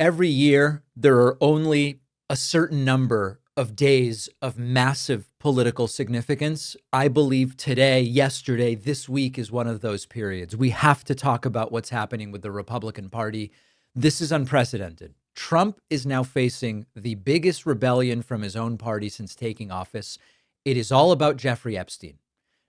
Every year, there are only a certain number of days of massive political significance. I believe today, yesterday, this week is one of those periods. We have to talk about what's happening with the Republican Party. This is unprecedented. Trump is now facing the biggest rebellion from his own party since taking office. It is all about Jeffrey Epstein.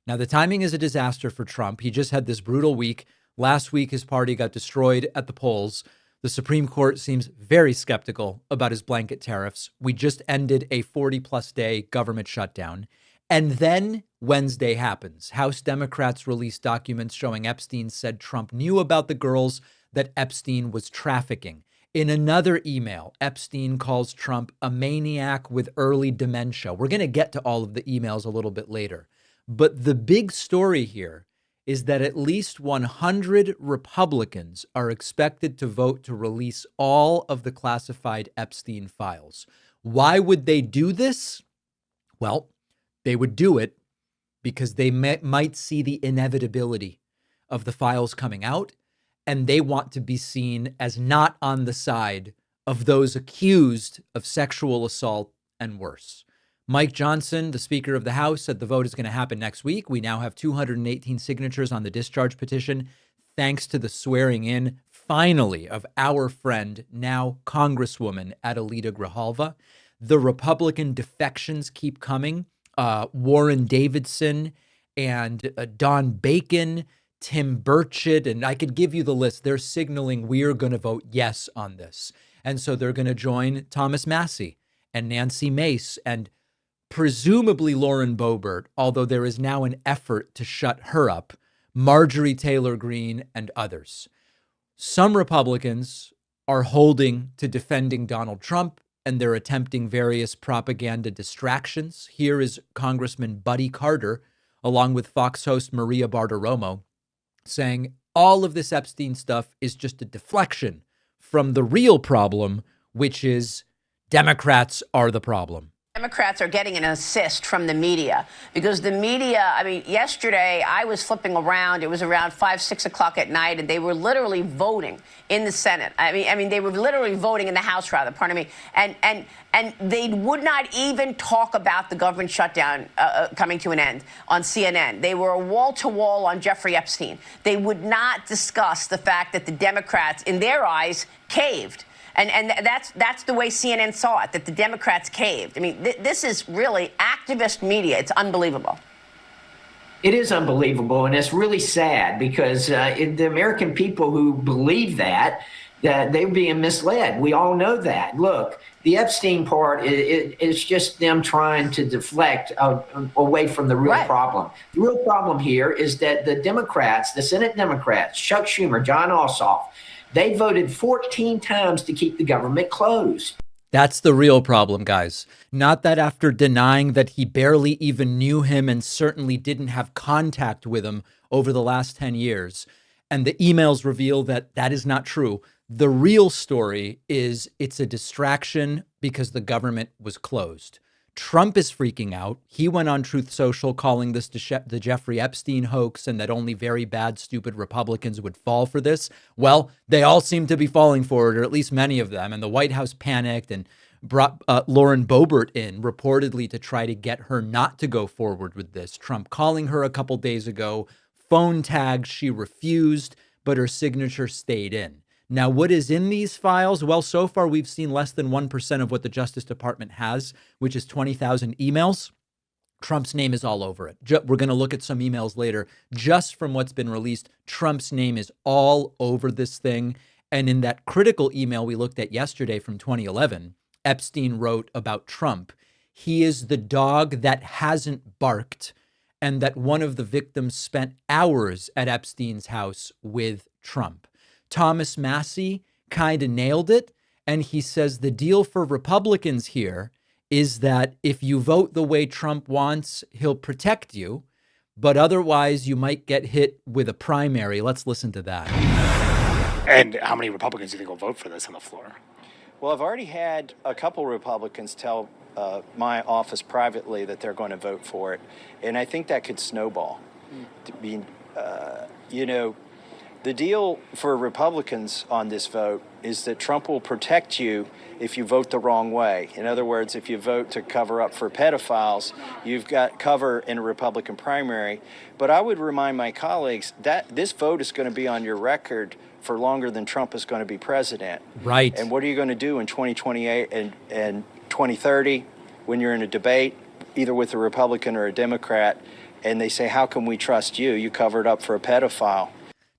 Now, the timing is a disaster for Trump. He just had this brutal week. Last week, his party got destroyed at the polls. The Supreme Court seems very skeptical about his blanket tariffs. We just ended a 40-plus day government shutdown. And then Wednesday happens. House Democrats released documents showing Epstein said Trump knew about the girls that Epstein was trafficking. In another email, Epstein calls Trump a maniac with early dementia. We're going to get to all of the emails a little bit later. But the big story here is that at least 100 Republicans are expected to vote to release all of the classified Epstein files. Why would they do this? Well, they would do it because they might see the inevitability of the files coming out, and they want to be seen as not on the side of those accused of sexual assault and worse. Mike Johnson, the Speaker of the House, said the vote is going to happen next week. We now have 218 signatures on the discharge petition, thanks to the swearing in, finally, of our friend, now Congresswoman Adelita Grijalva. The Republican defections keep coming. Warren Davidson and Don Bacon, Tim Burchett, and I could give you the list. They're signaling we're going to vote yes on this. And so they're going to join Thomas Massie and Nancy Mace and presumably Lauren Boebert, although there is now an effort to shut her up, Marjorie Taylor Greene, and others. Some Republicans are holding to defending Donald Trump, and they're attempting various propaganda distractions. Here is Congressman Buddy Carter, along with Fox host Maria Bartiromo, saying all of this Epstein stuff is just a deflection from the real problem, which is Democrats are the problem. Democrats are getting an assist from the media because the media, yesterday I was flipping around. It was around 5, 6 o'clock at night, and they were literally voting in the Senate. They were literally voting in the House, rather, pardon me. And they would not even talk about the government shutdown coming to an end on CNN. They were wall to wall on Jeffrey Epstein. They would not discuss the fact that the Democrats, in their eyes, caved. And that's the way CNN saw it, that the Democrats caved. This is really activist media. It's unbelievable. It is unbelievable, and it's really sad because the American people who believe that they're being misled. We all know that. Look, the Epstein part is just them trying to deflect away from the real problem. The real problem here is that the Democrats, the Senate Democrats, Chuck Schumer, John Ossoff, they voted 14 times to keep the government closed. That's the real problem, guys. Not that after denying that he barely even knew him and certainly didn't have contact with him over the last 10 years, and the emails reveal that that is not true. The real story is it's a distraction because the government was closed. Trump is freaking out. He went on Truth Social calling this the Jeffrey Epstein hoax and that only very bad, stupid Republicans would fall for this. Well, they all seem to be falling for it, or at least many of them. And the White House panicked and brought Lauren Boebert in reportedly to try to get her not to go forward with this. Trump calling her a couple days ago, phone tagged, she refused, but her signature stayed in. Now, what is in these files? Well, so far, we've seen less than 1% of what the Justice Department has, which is 20,000 emails. Trump's name is all over it. We're going to look at some emails later. Just from what's been released, Trump's name is all over this thing. And in that critical email we looked at yesterday from 2011, Epstein wrote about Trump. He is the dog that hasn't barked, and that one of the victims spent hours at Epstein's house with Trump. Thomas Massie kind of nailed it. And he says the deal for Republicans here is that if you vote the way Trump wants, he'll protect you. But otherwise, you might get hit with a primary. Let's listen to that. And how many Republicans do you think will vote for this on the floor? Well, I've already had a couple Republicans tell my office privately that they're going to vote for it. And I think that could snowball. The deal for Republicans on this vote is that Trump will protect you if you vote the wrong way. In other words, if you vote to cover up for pedophiles, you've got cover in a Republican primary. But I would remind my colleagues that this vote is going to be on your record for longer than Trump is going to be president. Right. And what are you going to do in 2028 and 2030 when you're in a debate, either with a Republican or a Democrat, and they say, how can we trust you? You covered up for a pedophile.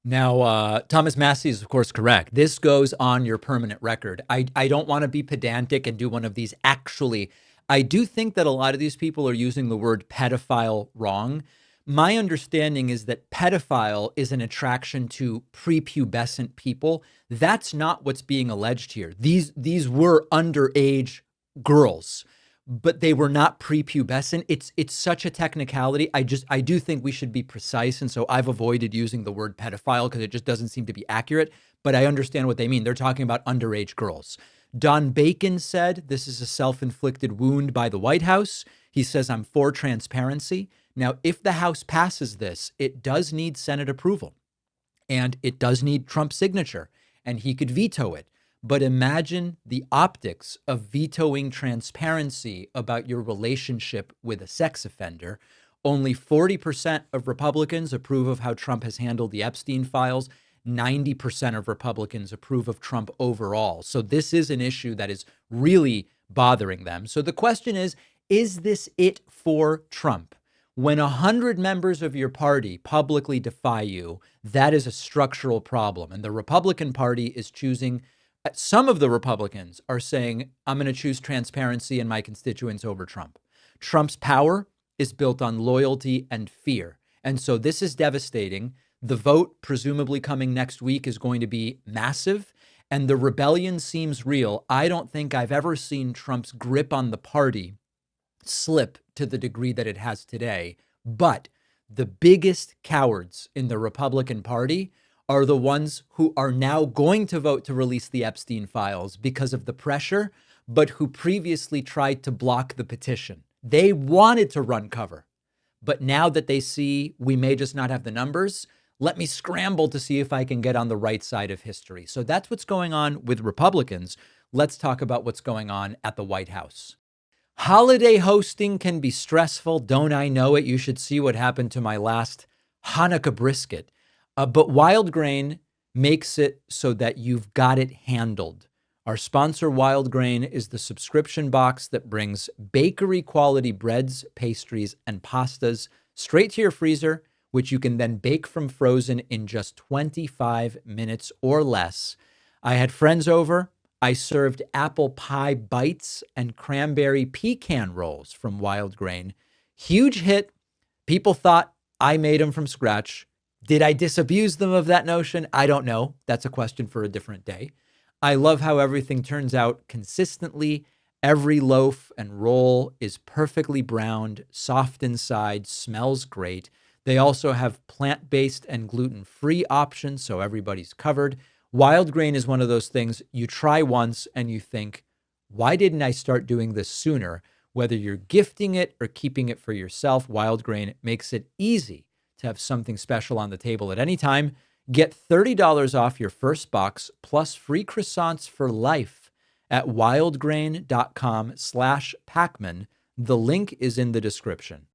Now, Thomas Massey is, of course, correct. This goes on your permanent record. I don't want to be pedantic and do one of these. Actually, I do think that a lot of these people are using the word pedophile wrong. My understanding is that pedophile is an attraction to prepubescent people. That's not what's being alleged here. These were underage girls, but they were not prepubescent. It's such a technicality. I do think we should be precise. And so I've avoided using the word pedophile because it just doesn't seem to be accurate, but I understand what they mean. They're talking about underage girls. Don Bacon said this is a self-inflicted wound by the White House. He says, I'm for transparency. Now, if the House passes this, it does need Senate approval and it does need Trump's signature and he could veto it. But imagine the optics of vetoing transparency about your relationship with a sex offender. Only 40% of Republicans approve of how Trump has handled the Epstein files. 90% of Republicans approve of Trump overall. So this is an issue that is really bothering them. So the question is this it for Trump? When 100 members of your party publicly defy you, that is a structural problem. And the Republican Party is choosing. Some of the Republicans are saying, I'm going to choose transparency and my constituents over Trump. Trump's power is built on loyalty and fear. And so this is devastating. The vote, presumably coming next week, is going to be massive. And the rebellion seems real. I don't think I've ever seen Trump's grip on the party slip to the degree that it has today. But the biggest cowards in the Republican Party are the ones who are now going to vote to release the Epstein files because of the pressure, but who previously tried to block the petition. They wanted to run cover, but now that they see we may just not have the numbers, let me scramble to see if I can get on the right side of history. So that's what's going on with Republicans. Let's talk about what's going on at the White House. Holiday hosting can be stressful. Don't I know it? You should see what happened to my last Hanukkah brisket. But Wild Grain makes it so that you've got it handled. Our sponsor, Wild Grain, is the subscription box that brings bakery quality breads, pastries, and pastas straight to your freezer, which you can then bake from frozen in just 25 minutes or less. I had friends over. I served apple pie bites and cranberry pecan rolls from Wild Grain. Huge hit. People thought I made them from scratch. Did I disabuse them of that notion? I don't know. That's a question for a different day. I love how everything turns out consistently. Every loaf and roll is perfectly browned, soft inside, smells great. They also have plant-based and gluten-free options, so everybody's covered. Wild Grain is one of those things you try once and you think, why didn't I start doing this sooner? Whether you're gifting it or keeping it for yourself, Wild Grain makes it easy to have something special on the table at any time. Get $30 off your first box plus free croissants for life at wildgrain.com/Pakman. The link is in the description.